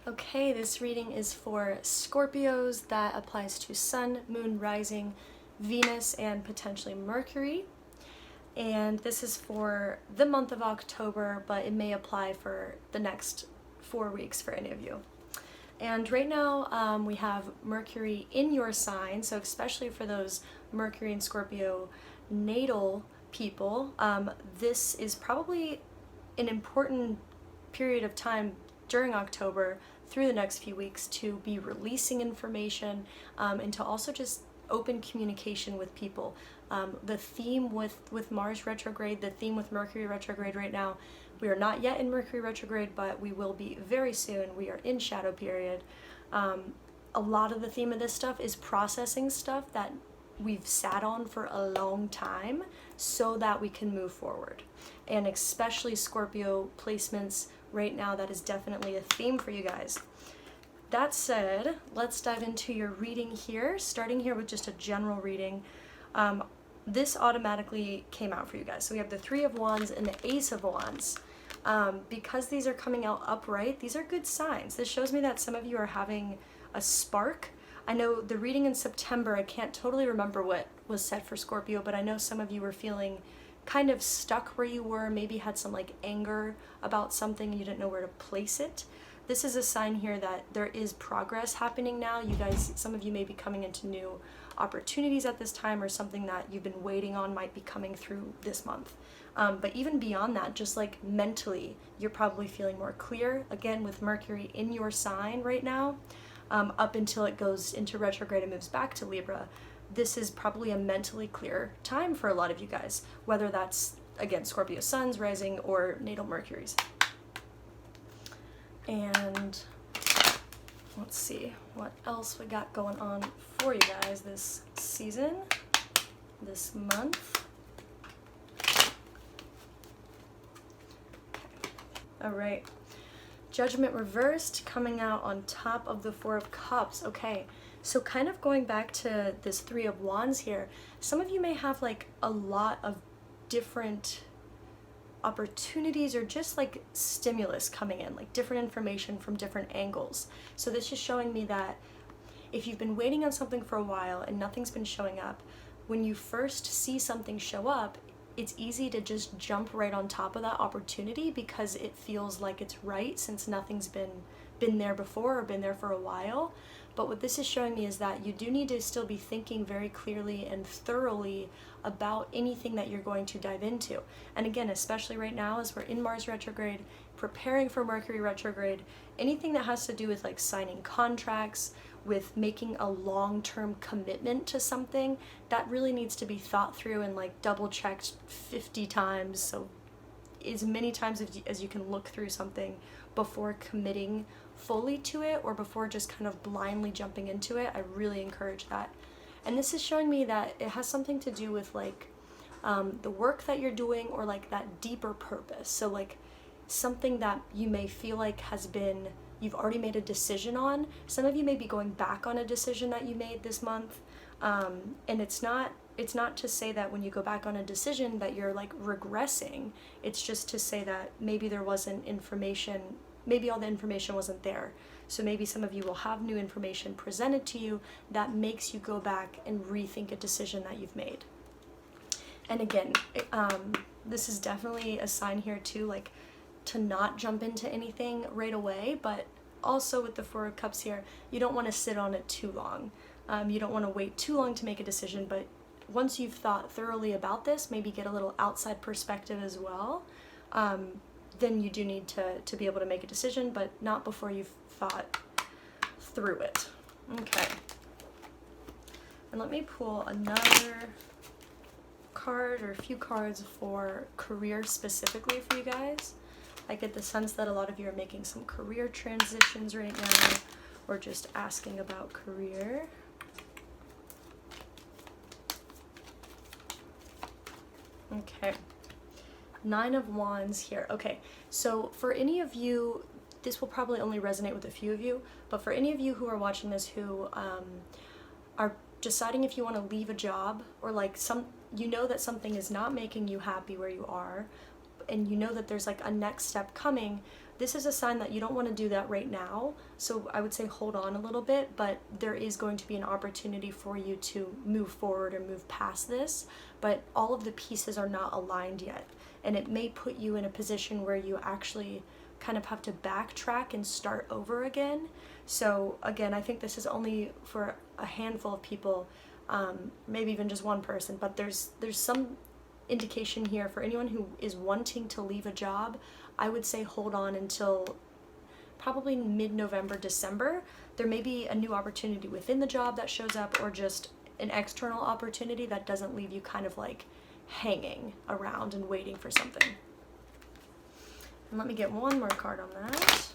Okay, this reading is for Scorpios. That applies to Sun, Moon, Rising, Venus, and potentially Mercury. And this is for the month of October, but it may apply for the next 4 weeks for any of you. And right now we have Mercury in your sign, so especially for those Mercury and Scorpio natal people, this is probably an important period of time during October through the next few weeks to be releasing information and to also just open communication with people. The theme with Mars retrograde, the theme with Mercury retrograde right now, we are not yet in Mercury retrograde, but we will be very soon. We are in shadow period. A lot of the theme of this stuff is processing stuff that we've sat on for a long time so that we can move forward. And especially Scorpio placements right now, that is definitely a theme for you guys. That said, let's dive into your reading here, starting here with just a general reading. This automatically came out for you guys. So we have the Three of Wands and the Ace of Wands. Because these are coming out upright, these are good signs. This shows me that some of you are having a spark. I know the reading in September, I can't totally remember what was said for Scorpio, but I know some of you were feeling kind of stuck where you were, maybe had some like anger about something and you didn't know where to place it. This is a sign here that there is progress happening now. You guys, some of you may be coming into new opportunities at this time, or something that you've been waiting on might be coming through this month. But even beyond that, just like mentally, you're probably feeling more clear, again with Mercury in your sign right now, up until it goes into retrograde and moves back to Libra. This is probably a mentally clear time for a lot of you guys, whether that's, again, Scorpio Suns, Rising, or natal Mercuries. And let's see what else we got going on for you guys this season, this month. All right. Judgment reversed, coming out on top of the Four of Cups. Okay, so kind of going back to this Three of Wands here, some of you may have like a lot of different opportunities or just like stimulus coming in, like different information from different angles. So this is showing me that if you've been waiting on something for a while and nothing's been showing up, when you first see something show up, it's easy to just jump right on top of that opportunity because it feels like it's right, since nothing's been there before or been there for a while. But what this is showing me is that you do need to still be thinking very clearly and thoroughly about anything that you're going to dive into. And again, especially right now as we're in Mars retrograde, preparing for Mercury retrograde, anything that has to do with like signing contracts, with making a long-term commitment to something, that really needs to be thought through and like double checked 50 times. So as many times as you can look through something before committing fully to it, or before just kind of blindly jumping into it. I really encourage that. And this is showing me that it has something to do with like the work that you're doing, or like that deeper purpose. So like something that you may feel like you've already made a decision on. Some of you may be going back on a decision that you made this month, and it's not to say that when you go back on a decision that you're like regressing. It's just to say that maybe there wasn't information, maybe all the information wasn't there. So maybe some of you will have new information presented to you that makes you go back and rethink a decision that you've made. And again, this is definitely a sign here too, like to not jump into anything right away, but also with the Four of Cups here, you don't want to sit on it too long. You don't want to wait too long to make a decision, but once you've thought thoroughly about this, maybe get a little outside perspective as well, then you do need to be able to make a decision, but not before you've thought through it. Okay. And let me pull another card, or a few cards for career specifically for you guys. I get the sense that a lot of you are making some career transitions right now, or just asking about career. Okay. Nine of Wands here. Okay, so for any of you, this will probably only resonate with a few of you, but for any of you who are watching this who are deciding if you want to leave a job, or like you know that something is not making you happy where you are, and you know that there's like a next step coming, this is a sign that you don't want to do that right now. So I would say hold on a little bit, but there is going to be an opportunity for you to move forward or move past this, but all of the pieces are not aligned yet. And it may put you in a position where you actually kind of have to backtrack and start over again. So again, I think this is only for a handful of people, maybe even just one person, but there's some indication here for anyone who is wanting to leave a job. I would say hold on until probably mid-November, December. There may be a new opportunity within the job that shows up, or just an external opportunity that doesn't leave you kind of like hanging around and waiting for something. And let me get one more card on that.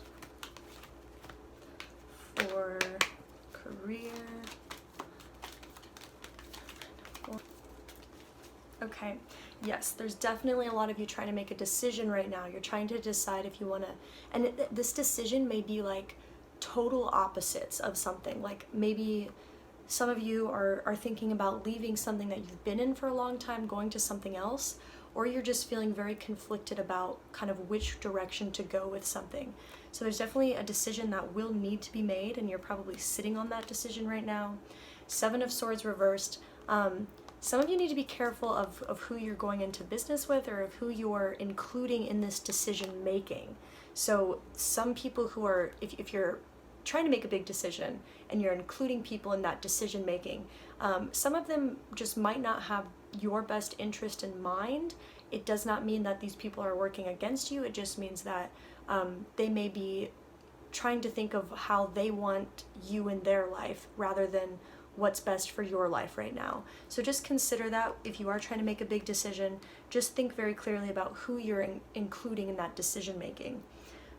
For career. Okay, yes, there's definitely a lot of you trying to make a decision right now. You're trying to decide if you want to, and this decision may be like total opposites of something. Like maybe some of you are thinking about leaving something that you've been in for a long time, going to something else, or you're just feeling very conflicted about kind of which direction to go with something. So there's definitely a decision that will need to be made, and you're probably sitting on that decision right now. 7 of Swords reversed. Some of you need to be careful of who you're going into business with, or of who you're including in this decision making. So some people who are, if you're trying to make a big decision and you're including people in that decision making, some of them just might not have your best interest in mind. It does not mean that these people are working against you. It just means that they may be trying to think of how they want you in their life rather than what's best for your life right now. So just consider that if you are trying to make a big decision. Just think very clearly about who you're including in that decision making.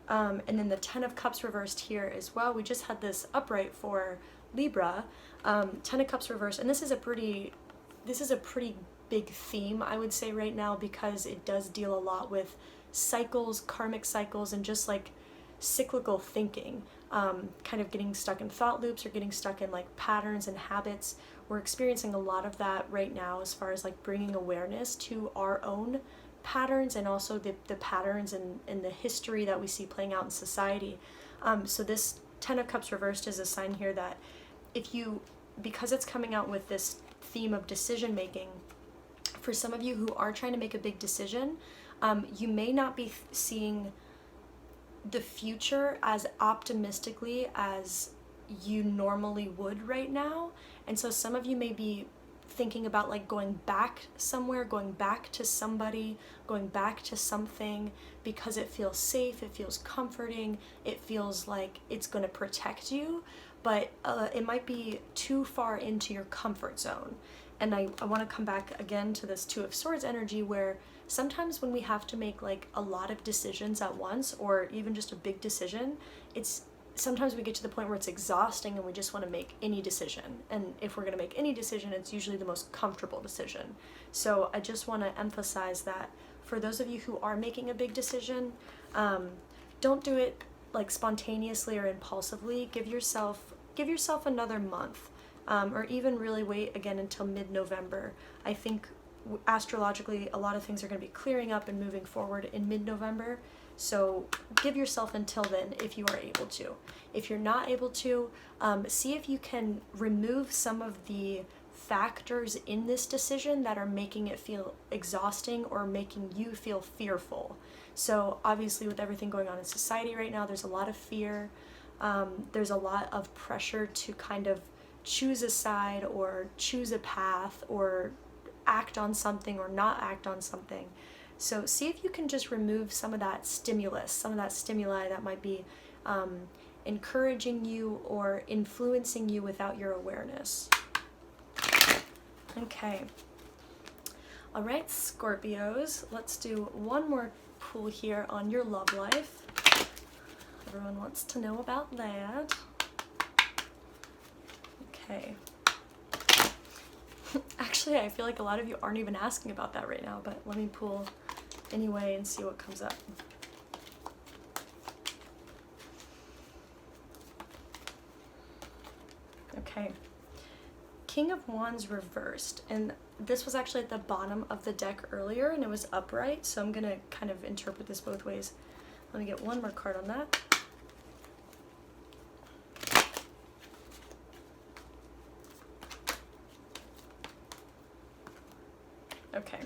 And then the 10 of Cups reversed here as well. We just had this upright for Libra. 10 of Cups reversed, and this is a pretty big theme, I would say, right now, because it does deal a lot with cycles, karmic cycles, and just like cyclical thinking, kind of getting stuck in thought loops or getting stuck in like patterns and habits. We're experiencing a lot of that right now as far as like bringing awareness to our own patterns, and also the patterns and the history that we see playing out in society. So this 10 of Cups reversed is a sign here that because it's coming out with this theme of decision making, for some of you who are trying to make a big decision, you may not be seeing the future as optimistically as you normally would right now. And so some of you may be thinking about like going back somewhere, going back to somebody, going back to something because it feels safe, it feels comforting, it feels like it's going to protect you, but it might be too far into your comfort zone. And I want to come back again to this 2 of Swords energy, where sometimes when we have to make like a lot of decisions at once, or even just a big decision, sometimes we get to the point where it's exhausting and we just want to make any decision. And if we're going to make any decision, it's usually the most comfortable decision. So I just want to emphasize that for those of you who are making a big decision, don't do it like spontaneously or impulsively. Give yourself another month, or even really wait again until mid-November. I think astrologically a lot of things are going to be clearing up and moving forward in mid-November. So give yourself until then if you are able to. If you're not able to, see if you can remove some of the factors in this decision that are making it feel exhausting or making you feel fearful. So obviously with everything going on in society right now, there's a lot of fear. There's a lot of pressure to kind of choose a side or choose a path or act on something or not act on something. So see if you can just remove some of that stimulus, some of that stimuli that might be encouraging you or influencing you without your awareness. Okay. All right, Scorpios, let's do one more pull here on your love life. Everyone wants to know about that. Okay. Actually, I feel like a lot of you aren't even asking about that right now, but let me pull anyway and see what comes up. Okay. King of Wands reversed, and this was actually at the bottom of the deck earlier and it was upright, so I'm gonna kind of interpret this both ways. Let me get one more card on that. Okay.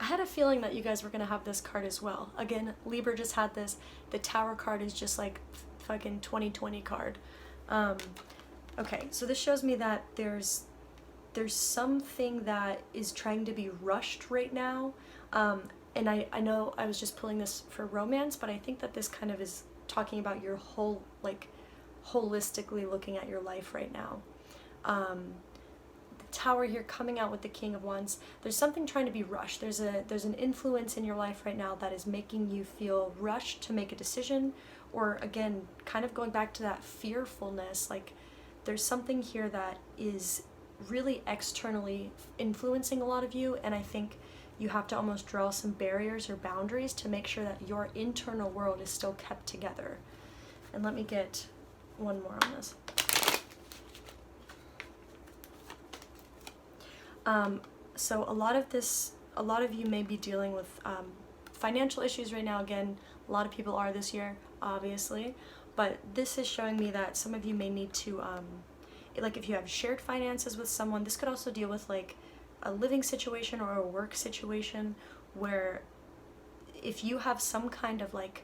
I had a feeling that you guys were going to have this card as well. Again, Libra just had this. The Tower card is just like fucking 2020 card. Okay, so this shows me that there's something that is trying to be rushed right now. And I know I was just pulling this for romance, but I think that this kind of is talking about your whole, like, holistically looking at your life right now. The Tower here coming out with the King of Wands. There's something trying to be rushed. There's an influence in your life right now that is making you feel rushed to make a decision, or again, kind of going back to that fearfulness. Like, there's something here that is really externally influencing a lot of you, and I think you have to almost draw some barriers or boundaries to make sure that your internal world is still kept together. And let me get one more on this. So a lot of you may be dealing with financial issues right now. Again, a lot of people are this year, obviously, but this is showing me that some of you may need to, like, if you have shared finances with someone, this could also deal with like a living situation or a work situation, where if you have some kind of like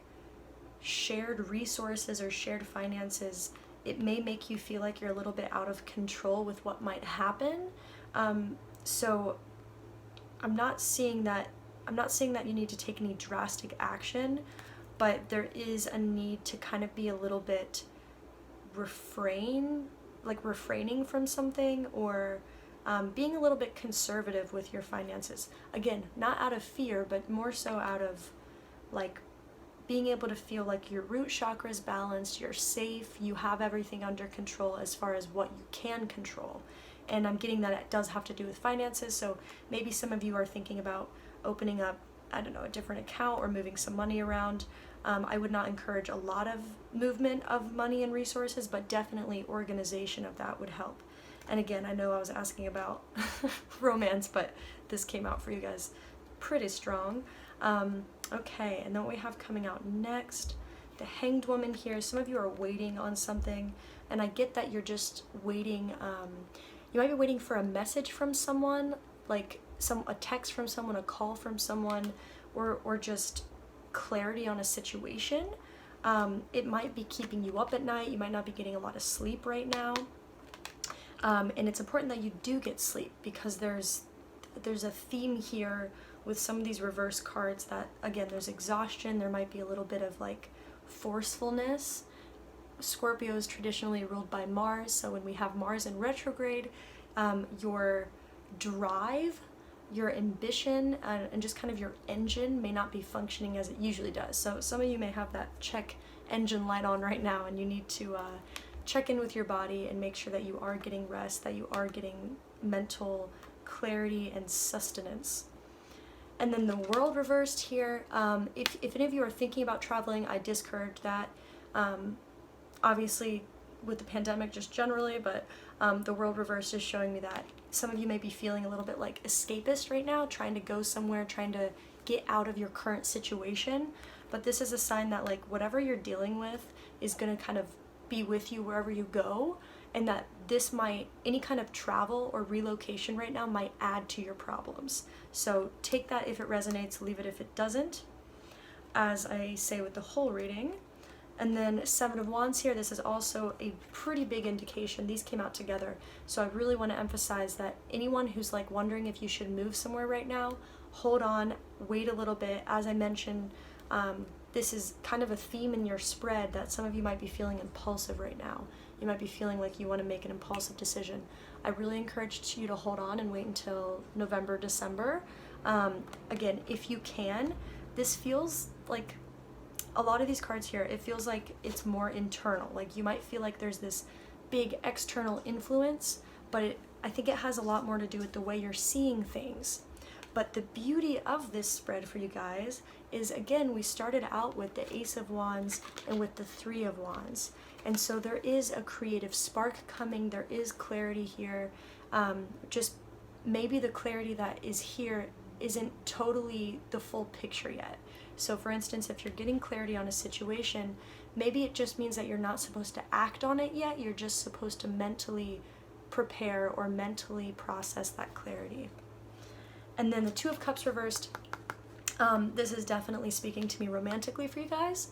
shared resources or shared finances, it may make you feel like you're a little bit out of control with what might happen. So I'm not saying that you need to take any drastic action, but there is a need to kind of be a little bit refraining from something, or being a little bit conservative with your finances. Again, not out of fear, but more so out of like being able to feel like your root chakra is balanced, you're safe, you have everything under control as far as what you can control. And I'm getting that it does have to do with finances, so maybe some of you are thinking about opening up, I don't know, a different account or moving some money around. I would not encourage a lot of movement of money and resources, but definitely organization of that would help. And again, I know I was asking about romance, but this came out for you guys pretty strong. Okay, and then what we have coming out next, the Hanged Woman here. Some of you are waiting on something, and I get that you're just waiting. You might be waiting for a message from someone, like a text from someone, a call from someone, or just clarity on a situation. It might be keeping you up at night. You might not be getting a lot of sleep right now. And it's important that you do get sleep, because there's a theme here with some of these reverse cards that, again, there's exhaustion. There might be a little bit of like forcefulness. Scorpio is traditionally ruled by Mars, so when we have Mars in retrograde, your drive, your ambition, and just kind of your engine may not be functioning as it usually does. So some of you may have that check engine light on right now, and you need to check in with your body and make sure that you are getting rest, that you are getting mental clarity and sustenance. And then the World reversed here. If any of you are thinking about traveling, I discourage that. Obviously, with the pandemic just generally, but the World reversed is showing me that some of you may be feeling a little bit like escapist right now, trying to go somewhere, trying to get out of your current situation. But this is a sign that like whatever you're dealing with is going to kind of be with you wherever you go, and that any kind of travel or relocation right now might add to your problems. So take that if it resonates, leave it if it doesn't, as I say with the whole reading. And then Seven of Wands here, this is also a pretty big indication. These came out together. So I really want to emphasize that anyone who's like wondering if you should move somewhere right now, hold on, wait a little bit. As I mentioned, this is kind of a theme in your spread that some of you might be feeling impulsive right now. You might be feeling like you want to make an impulsive decision. I really encourage you to hold on and wait until November, December. Again, if you can, this feels like a lot of these cards here, it feels like it's more internal. Like you might feel like there's this big external influence, but I think it has a lot more to do with the way you're seeing things. But the beauty of this spread for you guys is, again, we started out with the Ace of Wands and with the Three of Wands. And so there is a creative spark coming. There is clarity here. Just maybe the clarity that is here isn't totally the full picture yet. So for instance, if you're getting clarity on a situation, maybe it just means that you're not supposed to act on it yet, you're just supposed to mentally prepare or mentally process that clarity. And then the Two of Cups reversed, this is definitely speaking to me romantically for you guys.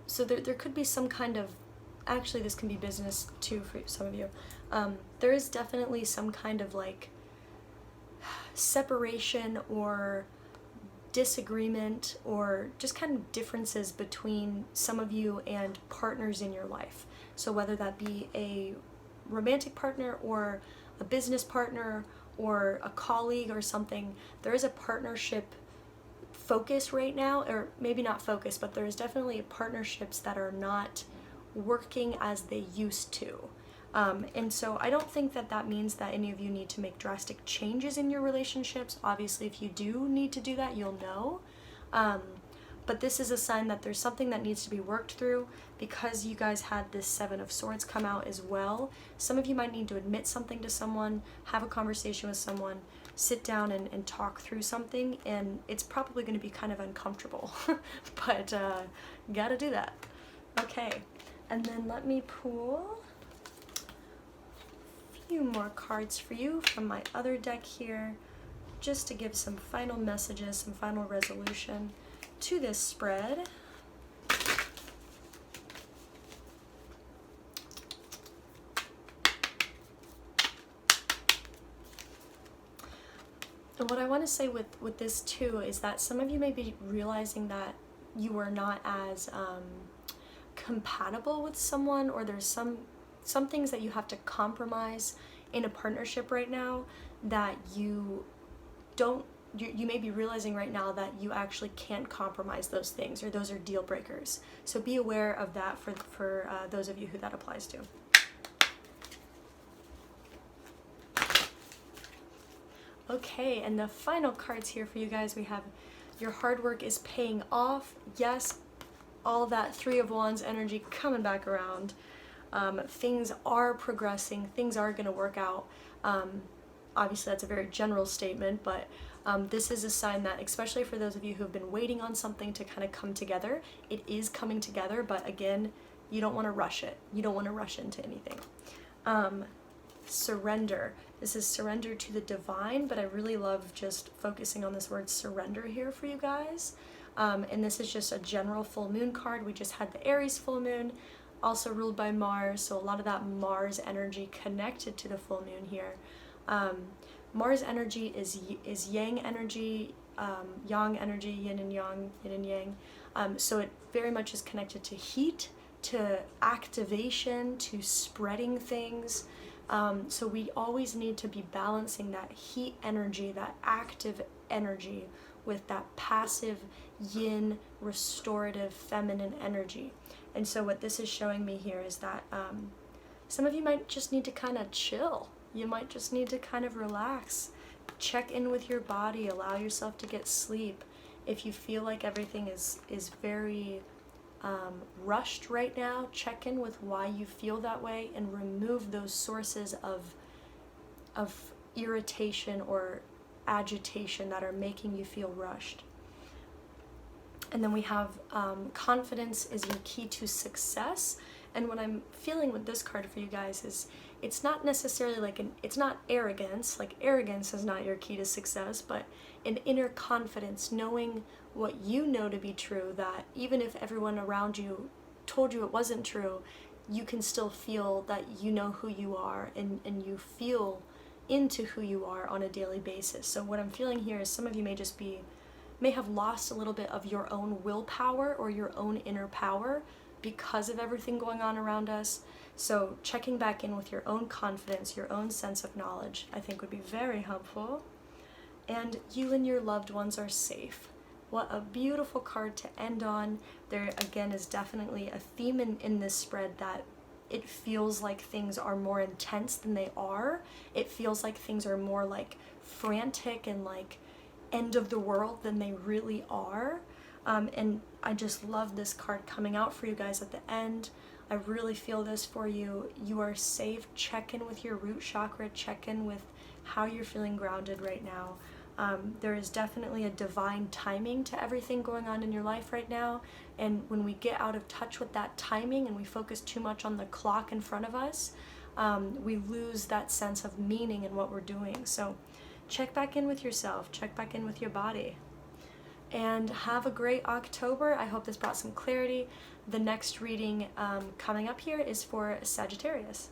So there could be some kind of, actually this can be business too for some of you. There is definitely some kind of like separation or disagreement or just kind of differences between some of you and partners in your life. So whether that be a romantic partner or a business partner or a colleague or something, there is a partnership focus right now, or maybe not focus, but there's definitely partnerships that are not working as they used to. And so I don't think that that means that any of you need to make drastic changes in your relationships. Obviously, if you do need to do that, you'll know. But this is a sign that there's something that needs to be worked through, because you guys had this Seven of Swords come out as well. Some of you might need to admit something to someone, have a conversation with someone, sit down and talk through something, and it's probably going to be kind of uncomfortable, but gotta do that. Okay, and then let me pull a few more cards for you from my other deck here, just to give some final messages, some final resolution to this spread. And what I want to say with this too is that some of you may be realizing that you are not as compatible with someone, or there's some things that you have to compromise in a partnership right now that you don't, you may be realizing right now that you actually can't compromise those things, or those are deal breakers. So be aware of that for those of you who that applies to. Okay, and the final cards here for you guys, we have your hard work is paying off. Yes, all that Three of Wands energy coming back around. Things are progressing, things are going to work out. Obviously that's a very general statement, but this is a sign that, especially for those of you who have been waiting on something to kind of come together, it is coming together, but again, you don't want to rush it. You don't want to rush into anything. Surrender. This is surrender to the divine, but I really love just focusing on this word surrender here for you guys. And this is just a general full moon card. We just had the Aries full moon, also ruled by Mars, so a lot of that Mars energy connected to the full moon here. Mars energy is yang energy, yang energy, yin and yang. So it very much is connected to heat, to activation, to spreading things. So we always need to be balancing that heat energy, that active energy, with that passive yin, restorative, feminine energy. And so what this is showing me here is that some of you might just need to kind of chill. You might just need to kind of relax, check in with your body, allow yourself to get sleep. If you feel like everything is very rushed right now, check in with why you feel that way and remove those sources of irritation or agitation that are making you feel rushed. And then we have confidence is your key to success. And what I'm feeling with this card for you guys is it's not necessarily it's not arrogance, like arrogance is not your key to success, but an inner confidence, knowing what you know to be true, that even if everyone around you told you it wasn't true, you can still feel that you know who you are, and you feel into who you are on a daily basis. So what I'm feeling here is some of you may have lost a little bit of your own willpower or your own inner power because of everything going on around us. So checking back in with your own confidence, your own sense of knowledge, I think would be very helpful. And you and your loved ones are safe. What a beautiful card to end on. There again is definitely a theme in this spread that it feels like things are more intense than they are. It feels like things are more like frantic and like end of the world than they really are. And I just love this card coming out for you guys at the end. I really feel this for you. You are safe. Check in with your root chakra. Check in with how you're feeling grounded right now. There is definitely a divine timing to everything going on in your life right now. And when we get out of touch with that timing and we focus too much on the clock in front of us, we lose that sense of meaning in what we're doing. So check back in with yourself, check back in with your body. And have a great October. I hope this brought some clarity. The next reading coming up here is for Sagittarius.